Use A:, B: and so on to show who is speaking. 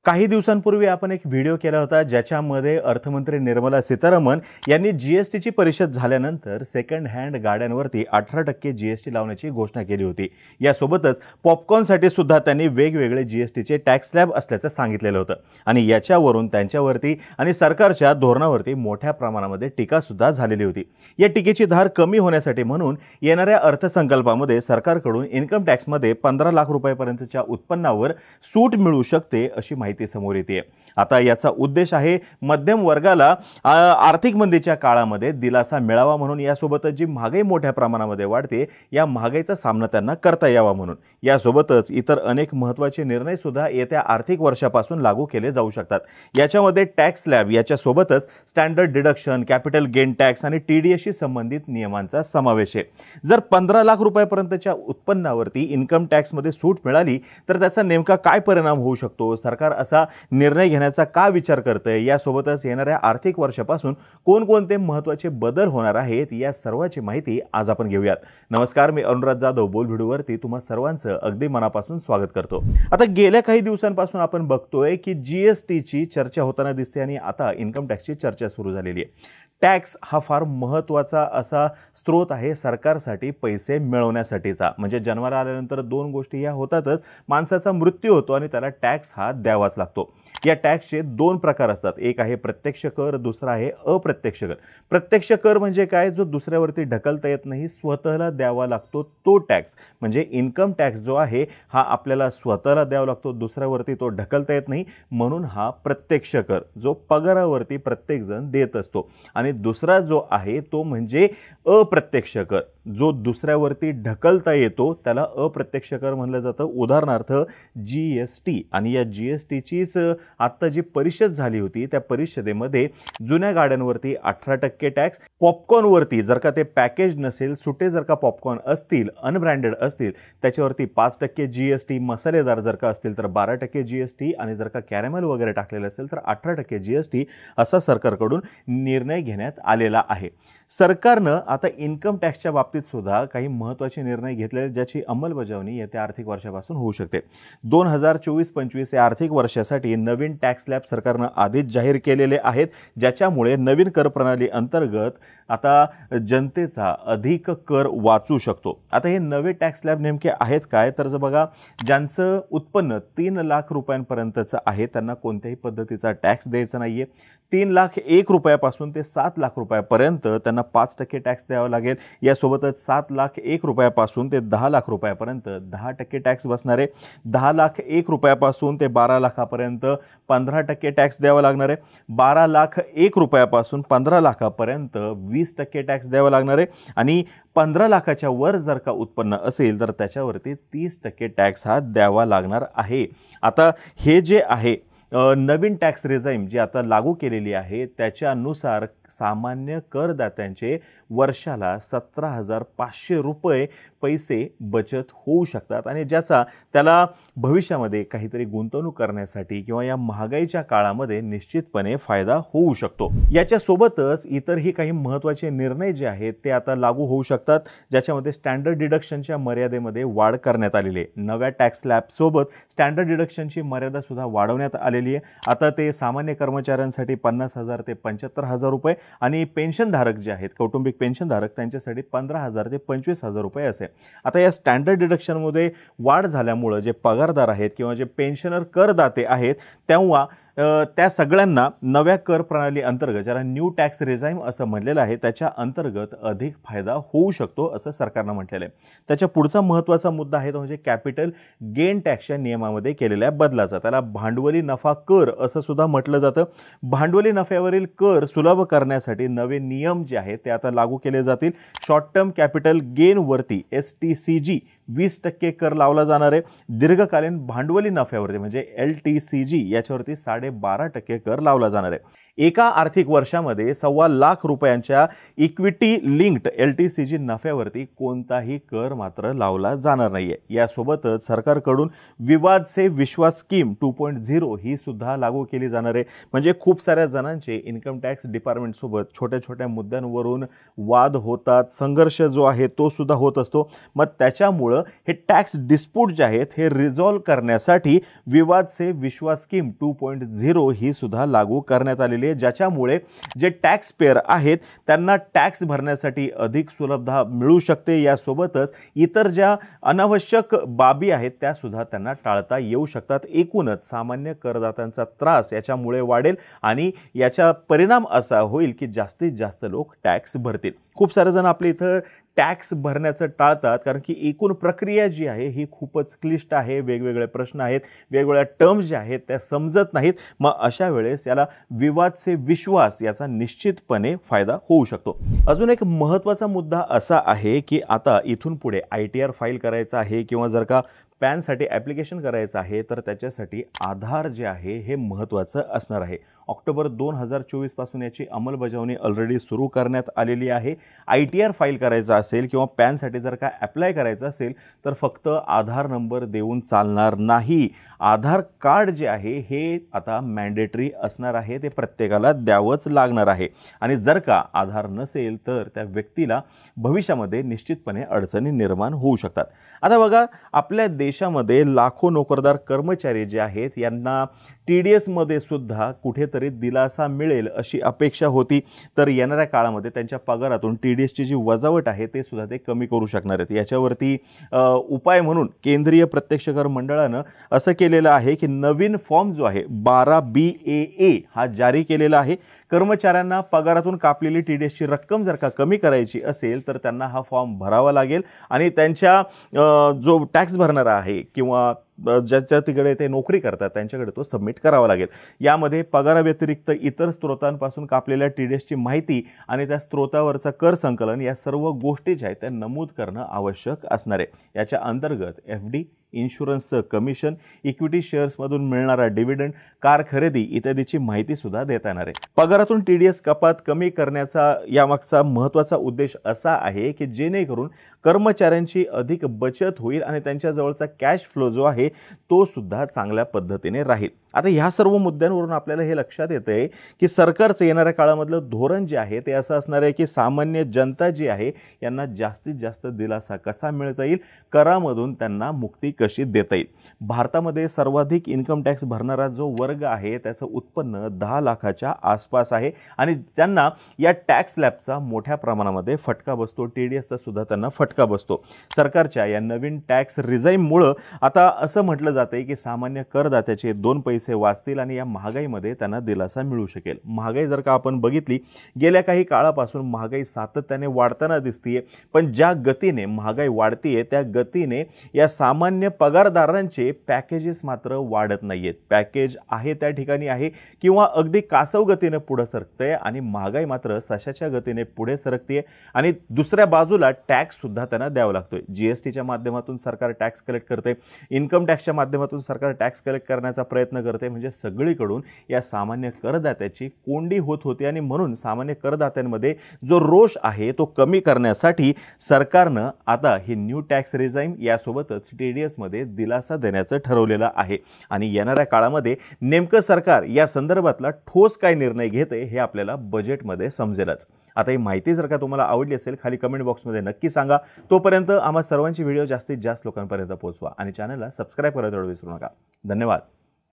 A: काही दिवसांपूर्वी आपण एक व्हिडिओ केला होता ज्याच्यामध्ये अर्थमंत्री निर्मला सीतारामन यांनी जीएसटीची परिषद झाल्यानंतर सेकंड हँड गाड्यांवरती 18% जीएसटी लावण्याची घोषणा केली होती। यासोबतच पॉपकॉर्नसाठी सुद्धा त्यांनी वेगवेगळे जीएसटीचे टॅक्स स्लॅब असल्याचं सांगितलेलं होतं आणि याच्यावरून त्यांच्यावरती आणि सरकारच्या धोरणावरती मोठ्या प्रमाणामध्ये टीका सुद्धा झालेली होती। या टीकेची धार कमी होण्यासाठी म्हणून येणाऱ्या अर्थसंकल्पामध्ये सरकारकडून इन्कम टॅक्समध्ये 15 लाख रुपयांपर्यंतच्या उत्पन्नावर सूट मिळू शकते अशी माहिती समोर येते। आता याचा उद्देश आहे मध्यम वर्गाला आर्थिक मंदीच्या काळामध्ये दिलासा मिळावा म्हणून, यासोबतच जी महागाई मोठ्या प्रमाणामध्ये वाढते या महागाईचा सामना त्यांना करता यावा म्हणून। यासोबतच इतर अनेक महत्त्वाचे निर्णय सुद्धा येत्या आर्थिक वर्षापासून लागू केले जाऊ शकतात। याच्यामध्ये टॅक्स स्लॅब याच्यासोबतच standard deduction, capital gain tax आणि टीडीएसशी संबंधित नियमांचा समावेश आहे। जर 15 लाख रुपयांपर्यंतच्या उत्पन्नावरती इन्कम टॅक्समध्ये सूट मिळाली तर त्याचा नेमका काय परिणाम होऊ शकतो, सरकार असा निर्णय घेण्याचा का विचार करतंय, यासोबतच येणाऱ्या आर्थिक वर्षापासून कोणकोणते महत्त्वाचे बदल होणार आहेत या सर्वाची माहिती आज आपण घेऊयात। नमस्कार, मी अनुराध जाधव बोल व्हिडिओवरती तुम्हा सर्वांचं अगदी मनापासून स्वागत करतो। आता गेल्या काही दिवसांपासून आपण बघतोय की जीएसटीची चर्चा होताना दिसते आणि आता इन्कम टॅक्सची चर्चा सुरू झालेली आहे। टॅक्स हा फार महत्त्वाचा असा स्रोत आहे सरकारसाठी पैसे मिळवण्यासाठीचा। म्हणजे जन्माला आल्यानंतर दोन गोष्टी या होतातच, माणसाचा मृत्यू होतो आणि त्याला टॅक्स हा द्यावाच लागतो। या टॅक्सचे दोन प्रकार असतात, एक आहे प्रत्यक्ष कर, दुसरा आहे अप्रत्यक्ष कर। प्रत्यक्ष कर म्हणजे काय, जो दुसऱ्यावरती ढकलता येत नाही, स्वतःला द्यावा लागतो तो टॅक्स। म्हणजे इन्कम टॅक्स जो आहे हा आपल्याला स्वतःला द्यावा लागतो, दुसऱ्यावरती तो ढकलता येत नाही, म्हणून हा प्रत्यक्ष कर जो पगारावरती प्रत्येकजण देत असतो। आणि दुसरा जो आहे तो म्हणजे अप्रत्यक्ष कर, जो दुसऱ्यावरती ढकलता येतो त्याला अप्रत्यक्ष कर म्हणलं जातं। उदाहरणार्थ जीएसटी, आणि या जीएसटीचीच आता जी परिषद झाली होती त्या परिषदेमध्ये जुन्या गाड्यांवरती 18% टॅक्स, पॉपकॉर्नवरती जर का ते पॅकेज नसेल, सुटे जर का पॉपकॉर्न असतील, अनब्रँडेड असतील त्याच्यावरती 5% जीएसटी, मसालेदार जर का असतील तर 12% जीएसटी, आणि जर का कॅरेमल वगैरे टाकलेलं असेल तर 18% जीएसटी असा सरकारकडून निर्णय घेण्यात आलेला आहे। सरकारनं आता इन्कम टॅक्सच्या बाबतीत सुद्धा काही महत्त्वाचे निर्णय घेतले ज्याची अंमलबजावणी येत्या आर्थिक वर्षापासून होऊ शकते। 2024-25 या आर्थिक वर्षासाठी नवीन टॅक्स स्लॅब सरकारनं आधीच जाहीर केलेले आहेत, ज्याच्यामुळे नवीन कर प्रणाली अंतर्गत आता जनतेचा अधिक कर वाचू शकतो। आता हे नवे टॅक्स स्लॅब नेमके आहेत काय, तर जर बघा, ज्यांचं उत्पन्न 3 लाख रुपयांपर्यंतचं आहे त्यांना कोणत्याही पद्धतीचा टॅक्स द्यायचा नाहीये। 3,01,000 रुपयापासून ते 7 लाख रुपयापर्यंत त्यांना 5% टॅक्स द्यावा लागेल। यासोबतच 7,01,000 रुपयापासून ते 10 लाख रुपयापर्यंत 10% टॅक्स बसणार आहे। 10,01,000 रुपयापासून ते 12 लाखापर्यंत 15% टॅक्स द्यावा लागणार आहे। 12,01,000 रुपयापासून 15 लाखापर्यंत 20% टॅक्स द्यावा लागणार आहे। आणि 15 लाखाच्या वर जर का उत्पन्न असेल तर त्याच्यावरती 30% टॅक्स हा द्यावा लागणार आहे। आता हे जे आहे नवीन टॅक्स रेझाईम जी आता लागू केलेली आहे त्याच्यानुसार सामान्य करदात्यांचे वर्षाला 17,500 रुपये पैसे बचत होऊ शकतात, आणि ज्याचा त्याला भविष्यामध्ये काहीतरी गुंतवणूक करण्यासाठी किंवा या महागाईच्या काळामध्ये निश्चितपणे फायदा होऊ शकतो। याच्यासोबतच इतरही काही महत्त्वाचे निर्णय जे आहेत ते आता लागू होऊ शकतात, ज्याच्यामध्ये स्टँडर्ड डिडक्शनच्या मर्यादेमध्ये वाढ करण्यात आलेली आहे। नव्या टॅक्स स्लॅबसोबत स्टँडर्ड डिडक्शनची मर्यादा सुद्धा वाढवण्यात आलेली आहे। आता ते सामान्य कर्मचाऱ्यांसाठी 50,000 ते 75,000 रुपये, आणि पेन्शनधारक जे आहेत, कौटुंबिक पेन्शनधारक, त्यांच्यासाठी 15,000 ते 25,000 रुपये असे। आता या स्टँडर्ड डिडक्शनमध्ये वाढ झाल्यामुळे जे पगारदार आहेत किंवा जे पेन्शनर करदाते आहेत तेव्हा त्या सगळ्यांना नव्या कर प्रणाली अंतर्गत, ज्याला न्यू टॅक्स रेझाईम असं म्हणलेलं आहे, त्याच्या अंतर्गत अधिक फायदा होऊ शकतो असं सरकारनं म्हटलेलं आहे। त्याच्या पुढचा महत्त्वाचा मुद्दा आहे तो म्हणजे कॅपिटल गेन टॅक्सच्या नियमामध्ये केलेल्या बदलाचा, त्याला भांडवली नफा कर असं सुद्धा म्हटलं जातं। भांडवली नफ्यावरील कर सुलभ करण्यासाठी नवे नियम जे आहेत ते आता लागू केले जातील। शॉर्ट टर्म कॅपिटल गेनवरती STCG 20% कर लावला जाणार आहे। दीर्घकालीन भांडवली नफ्यावरती म्हणजे LTCG याच्यावरती 12.5% कर लावला जाणार आहे। एका आर्थिक वर्षामध्ये 1.25 लाख रुपयांच्या इक्विटी लिंक्ड LTCG नफ्यावरती कोणताही कर मात्र लावला जाणार नाहीये। यासोबतच सरकारकडून विवाद से विश्वास स्कीम 2.0 ही सुद्धा लागू केली जाणार आहे। म्हणजे खूप साऱ्या जणांचे इन्कम टॅक्स डिपार्टमेंट सोबत छोट्या छोट्या मुद्द्यांवरून वाद होतात, संघर्ष जो आहे तो सुद्धा होत असतो। मग त्याच्यामुळे त्यामुळं हे टॅक्स डिस्प्यूट जे आहेत हे रिझॉल्व्ह करण्यासाठी विवाद से विश्वास स्कीम 2.0 ही सुद्धा लागू करण्यात आलेली आहे, ज्याच्यामुळे जे टॅक्स पेयर आहेत त्यांना टॅक्स भरण्यासाठी अधिक सुलभता मिळू शकते। यासोबतच इतर ज्या अनावश्यक बाबी आहेत त्या सुद्धा त्यांना टाळता येऊ शकतात। एकूणच सामान्य करदात्यांचा त्रास याच्यामुळे वाढेल आणि याचा परिणाम असा होईल की जास्तीत जास्त लोक टॅक्स भरतील। खूप सारे जण आपले इथं टॅक्स भरण्याचं टाळतात कारण की एकूण प्रक्रिया जी आहे ही खूपच क्लिष्ट आहे, वेगवेगळे प्रश्न आहेत, वेगवेगळ्या टर्म्स ज्या आहेत त्या समजत नाहीत। मग अशा वेळेस याला विवाद से विश्वास याचा निश्चितपणे फायदा होऊ शकतो। अजून एक महत्त्वाचा मुद्दा असा आहे की आता इथून पुढे ITR फाईल करायचा आहे किंवा जर का पॅनसाठी ॲप्लिकेशन करायचं आहे तर त्याच्यासाठी आधार जे आहे हे महत्त्वाचं असणार आहे। ऑक्टोबर 2024 पासून याची अंमलबजावणी ऑलरेडी सुरू करण्यात आलेली आहे। ITR फाईल करायचा असेल किंवा पॅनसाठी जर का ॲप्लाय करायचं असेल तर फक्त आधार नंबर देऊन चालणार नाही। आधार कार्ड जे आहे हे आता मॅन्डेटरी असणार आहे, ते प्रत्येकाला द्यावंच लागणार आहे आणि जर का आधार नसेल तर त्या व्यक्तीला भविष्यामध्ये निश्चितपणे अडचणी निर्माण होऊ शकतात। आता बघा, आपल्या देशामध्ये लाखो नोकरदार कर्मचारी जे आहेत यांना TDS मध्ये सुद्धा कुठेतरी दिलासा मिळेल अशी अपेक्षा होती, तर येणाऱ्या काळामध्ये त्यांच्या पगारातून TDS ची जी वजावट आहे ते सुद्धा ते कमी करू शकणार आहेत। याच्यावरती उपाय म्हणून केंद्रीय प्रत्यक्ष कर मंडळानं असं केलेलं आहे की नवीन फॉर्म जो आहे 12BAA हा जारी केलेला आहे। कर्मचाऱ्यांना पगारातून कापलेली TDS ची रक्कम जर का कमी करायची असेल तर त्यांना हा फॉर्म भरावा लागेल आणि त्यांच्या जो टॅक्स भरणारा आहे किंवा ज्याच्या तिकडे ते नोकरी करतात त्यांच्याकडे तो सबमिट करावा लागेल। यामध्ये पगाराव्यतिरिक्त इतर स्त्रोतांपासून कापलेल्या TDS ची माहिती आणि त्या स्त्रोतावरचा कर संकलन या सर्व गोष्टी ज्या आहेत त्या नमूद करणं आवश्यक असणार आहे। याच्या अंतर्गत FD, इन्शुरन्सचं कमिशन, इक्विटी शेअर्समधून मिळणारा डिव्हिडंड, कार खरेदी इत्यादीची माहिती सुद्धा देता येणार आहे। पगारातून TDS कपात कमी करण्याचा यामागचा महत्त्वाचा उद्देश असा आहे की जेणेकरून कर्मचाऱ्यांची अधिक बचत होईल आणि त्यांच्या जवळचा कॅश फ्लो जो आहे तो सुद्धा चांगल्या पद्धतीने राहील। आता ह्या सर्व मुद्द्यांवरून आपल्याला हे लक्षात येते की सरकारचं येणाऱ्या काळामधलं धोरण जे आहे ते असं असणार आहे की सामान्य जनता जी आहे यांना जास्तीत जास्त दिलासा कसा मिळता येईल, करामधून त्यांना मुक्ती कशी देता येईल। भारतामध्ये सर्वाधिक इन्कम टॅक्स भरणारा जो वर्ग आहे त्याचं उत्पन्न 10 लाखाच्या आसपास आहे आणि त्यांना या टॅक्स स्लॅबचा मोठ्या प्रमाणामध्ये फटका बसतो, TDSचा सुद्धा त्यांना फटका बसतो। सरकारच्या या नवीन टॅक्स रिजाईममुळे आता असं म्हटलं जाते की सामान्य करदात्याचे 2 पैसे वाचतील आणि या महागाईमध्ये त्यांना दिलासा मिळू शकेल। महागाई जर का आपण बघितली, गेल्या काही काळापासून महागाई सातत्याने वाढताना दिसतीये, पण ज्या गतीने महागाई वाढतीये त्या गतीने या सामान्य पगारदारांचे पॅकेजेस मात्र वाढत नाहीयेत। पॅकेज आहे त्या ठिकाणी आहे किंवा अगदी कासव गतीने पुढे सरकते आणि महागाई मात्र सशाच्या गतीने पुढे सरकते आणि दुसऱ्या बाजूला टॅक्स सुद्धा त्यांना द्यावा लागतोय। GSTच्या माध्यमातून सरकार टॅक्स कलेक्ट करते, इन्कम टॅक्सच्या माध्यमातून सरकार टॅक्स कलेक्ट करण्याचा प्रयत्न करते, म्हणजे सगळीकडून या सामान्य करदात्याची कोंडी होत होती आणि म्हणून सामान्य करदात्यांमध्ये जो रोष आहे तो कमी करण्यासाठी सरकारनं आता ही न्यू टॅक्स रिजाईम यासोबतच TDS मध्ये दिलासा देण्याचं ठरवलेलं आहे आणि येणाऱ्या काळामध्ये नेमकं सरकार या संदर्भातला ठोस काय निर्णय घेते हे आपल्याला बजेटमध्ये समजेलच। आता ही माहिती जर का तुम्हाला आवडली असेल खाली कमेंट बॉक्समध्ये नक्की सांगा। तोपर्यंत आम्हा सर्वांची व्हिडिओ जास्तीत जास्त लोकांपर्यंत पोहोचवा आणि चॅनलला सबस्क्राइब करायला विसरू नका। धन्यवाद।